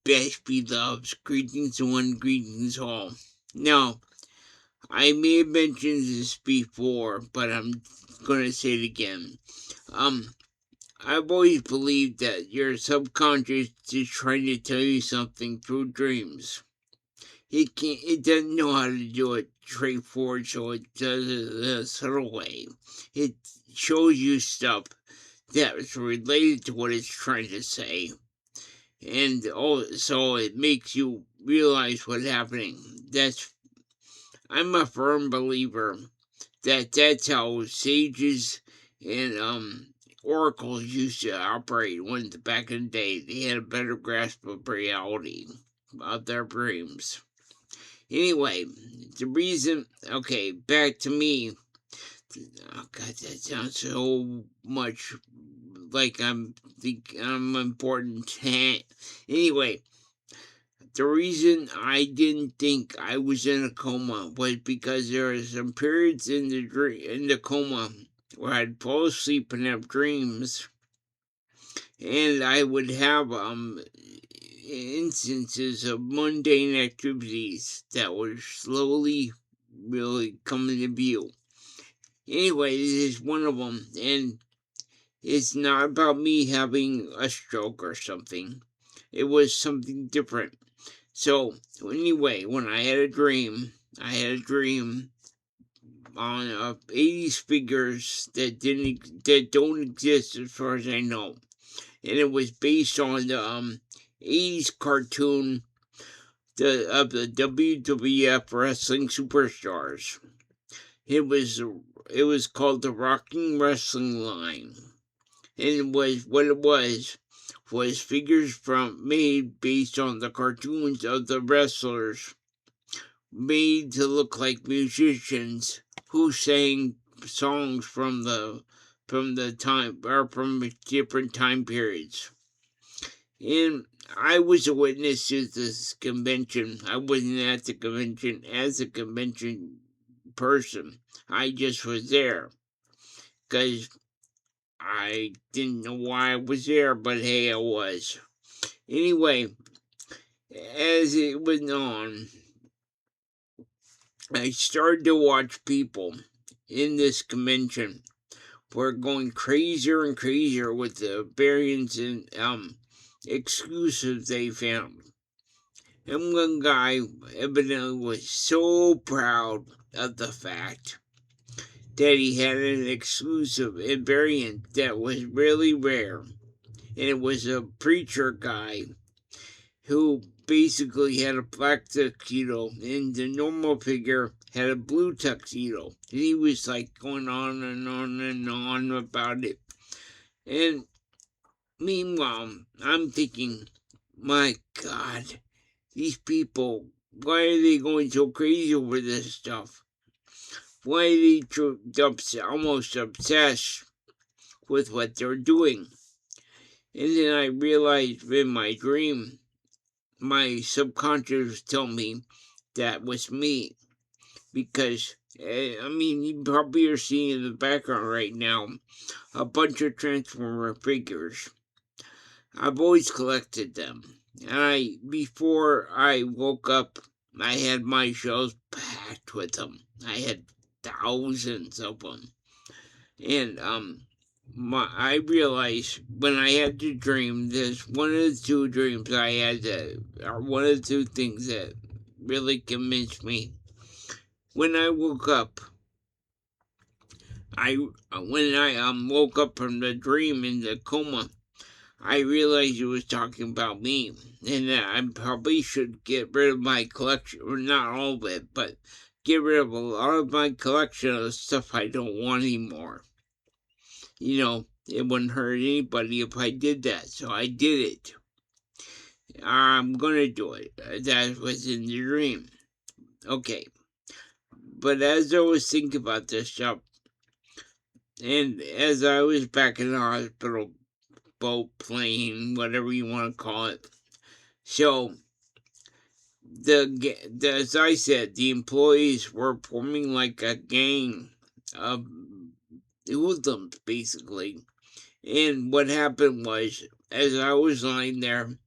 best beloveds, greetings one, greetings all. Now, I may have mentioned this before, but I'm gonna say it again. I've always believed that your subconscious is trying to tell you something through dreams. It doesn't know how to do it straightforward, so it does it in a subtle way. It shows you stuff that's related to what it's trying to say. And also it makes you realize what's happening. I'm a firm believer that that's how sages and oracles used to operate when back in the day they had a better grasp of reality of their dreams. Anyway, the reason, okay, back to me. Oh God, that sounds so much like I'm important. Anyway, the reason I didn't think I was in a coma was because there were some periods in the coma where I'd fall asleep and have dreams, and I would have instances of mundane activities that were slowly really coming to view. Anyway, this is one of them, and it's not about me having a stroke or something. It was something different. So, anyway, when I had a dream on 80s figures that don't exist as far as I know. And it was based on the 80s cartoon of the WWF Wrestling Superstars. It was called the Rocking Wrestling Line. And it was figures made based on the cartoons of the wrestlers, made to look like musicians who sang songs from the time, or from different time periods. And I was a witness to this convention. I wasn't at the convention as a convention person. I just was there because I didn't know why I was there, but hey, I was. Anyway, as it went on, I started to watch people in this convention were going crazier and crazier with the variants and exclusives they found. And one guy evidently was so proud of the fact that he had an exclusive variant that was really rare. And it was a preacher guy who basically had a black tuxedo, and the normal figure had a blue tuxedo. And he was like going on and on and on about it. And meanwhile, I'm thinking, my God, these people, why are they going so crazy over this stuff? Why are they almost obsessed with what they're doing? And then I realized in my dream, my subconscious told me that was me. Because, I mean, you probably are seeing in the background right now a bunch of Transformer figures. I've always collected them. And before I woke up, I had my shelves packed with them. I had thousands of them. And, I realized when I had the dream, there's one of the two dreams I had or one of the two things that really convinced me. When I woke up, when I woke up from the dream in the coma, I realized it was talking about me, and that I probably should get rid of my collection, or not all of it, but get rid of a lot of my collection of stuff I don't want anymore. You know, it wouldn't hurt anybody if I did that, so I did it. I'm gonna do it. That was in the dream. Okay. But as I was thinking about this stuff, and as I was back in the hospital, boat, plane, whatever you want to call it, so as I said, the employees were forming like a gang of hoodlums, basically. And what happened was, as I was lying there,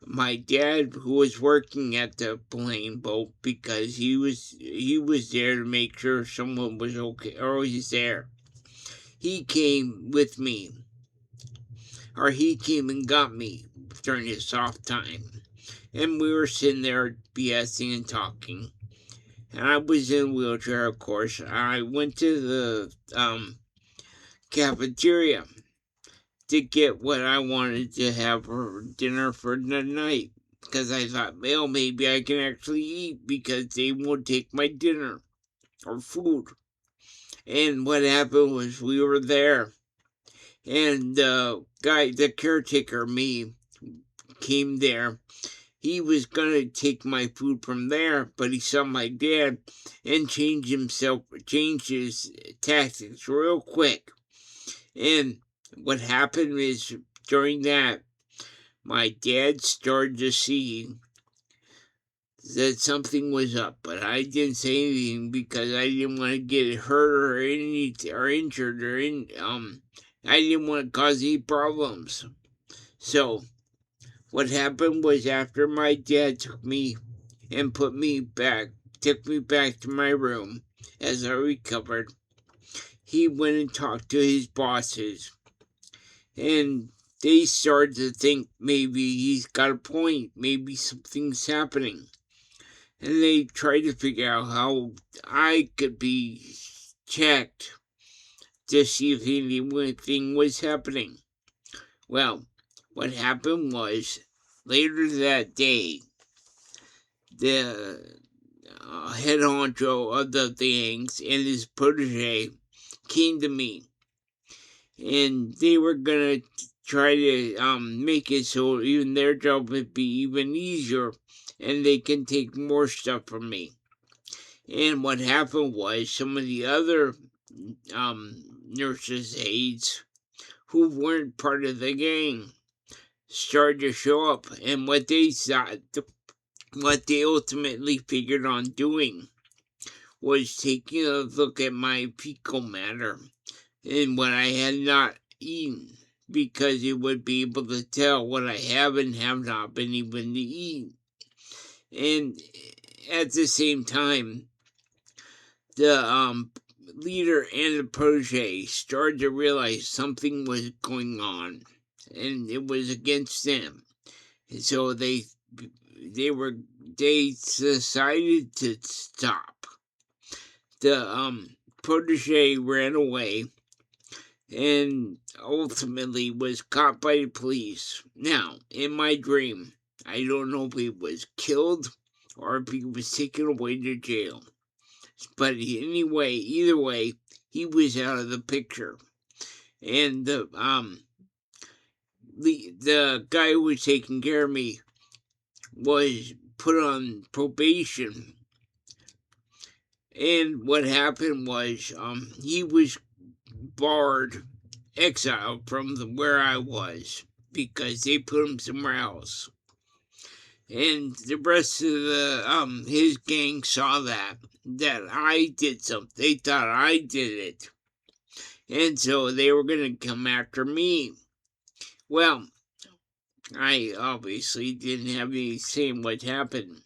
my dad, who was working at the plane boat because he was there to make sure someone was okay or he's there. He came with me, or he came and got me during his soft time, and we were sitting there BSing and talking. And I was in a wheelchair, of course. I went to the cafeteria to get what I wanted to have for dinner for the night, because I thought, well, maybe I can actually eat because they won't take my dinner or food. And what happened was we were there, and the caretaker, me, came there. He was gonna take my food from there, but he saw my dad and changed his tactics real quick. And what happened is during that, my dad started to see that something was up, but I didn't say anything because I didn't want to get hurt or injured I didn't want to cause any problems. So what happened was after my dad took me back to my room as I recovered, he went and talked to his bosses, and they started to think maybe he's got a point, maybe something's happening. And they tried to figure out how I could be checked to see if anything was happening. Well, what happened was later that day, the head honcho of the things and his protege came to me, and they were gonna try to make it so even their job would be even easier, and they can take more stuff from me. And what happened was some of the other nurses' aides who weren't part of the gang started to show up, and what they ultimately figured on doing was taking a look at my fecal matter and what I had not eaten, because it would be able to tell what I have and have not been able to eat. And at the same time, the leader and the protege started to realize something was going on, and it was against them. And so they decided to stop. The protege ran away and ultimately was caught by the police. Now, in my dream, I don't know if he was killed or if he was taken away to jail. But anyway, either way, he was out of the picture. And the guy who was taking care of me was put on probation. And what happened was he was exiled from where I was, because they put him somewhere else. And the rest of his gang saw that I did something. They thought I did it, and so they were gonna come after me. Well, I obviously didn't have any say in what happened.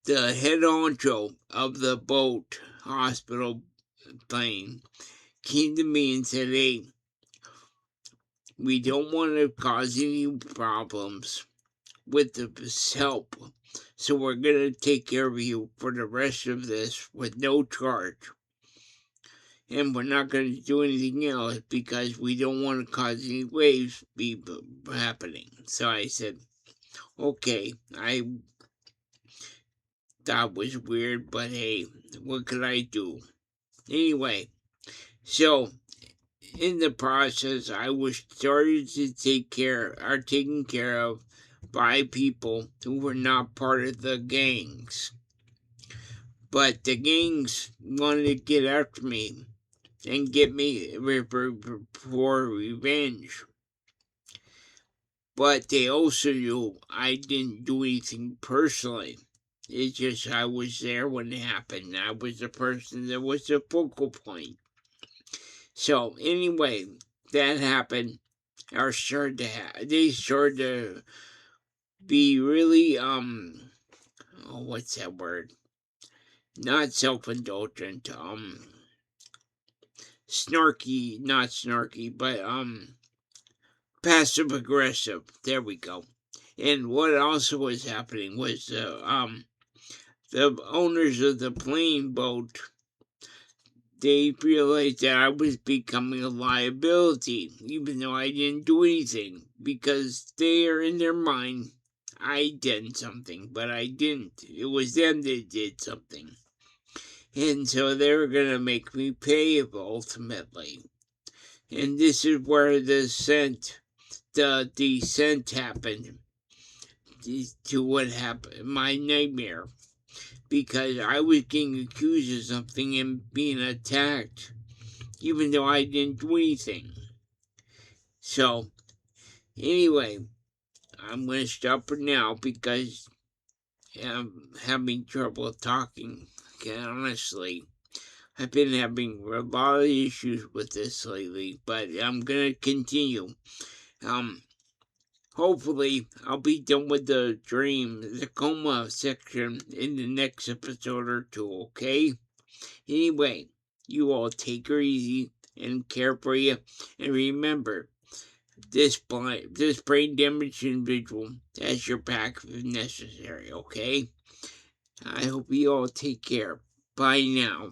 The head honcho of the boat hospital plane came to me and said, "Hey, we don't want to cause any problems with the help, so we're going to take care of you for the rest of this with no charge. And we're not going to do anything else because we don't want to cause any waves be happening." So I said, okay, that was weird, but hey, what could I do? Anyway, so in the process, I was started to taken care of by people who were not part of the gangs. But the gangs wanted to get after me and get me for revenge. But they also knew I didn't do anything personally. It's just I was there when it happened. I was the person that was the focal point. So anyway, that happened. They started to be really, what's that word? Not self-indulgent, snarky, not snarky, but, passive aggressive. There we go. And what also was happening was, the owners of the plane boat, they realized that I was becoming a liability, even though I didn't do anything, because they are in their mind, I did something, but I didn't. It was them that did something. And so they were going to make me pay ultimately. And this is where the descent happened to what happened, my nightmare. Because I was getting accused of something and being attacked, even though I didn't do anything. So, anyway, I'm going to stop for now because I'm having trouble talking. Okay, honestly, I've been having a lot of issues with this lately, but I'm going to continue. Hopefully, I'll be done with the coma section in the next episode or two, okay? Anyway, you all take her easy and care for you. And remember, this brain damaged individual has your back if necessary, okay? I hope you all take care. Bye now.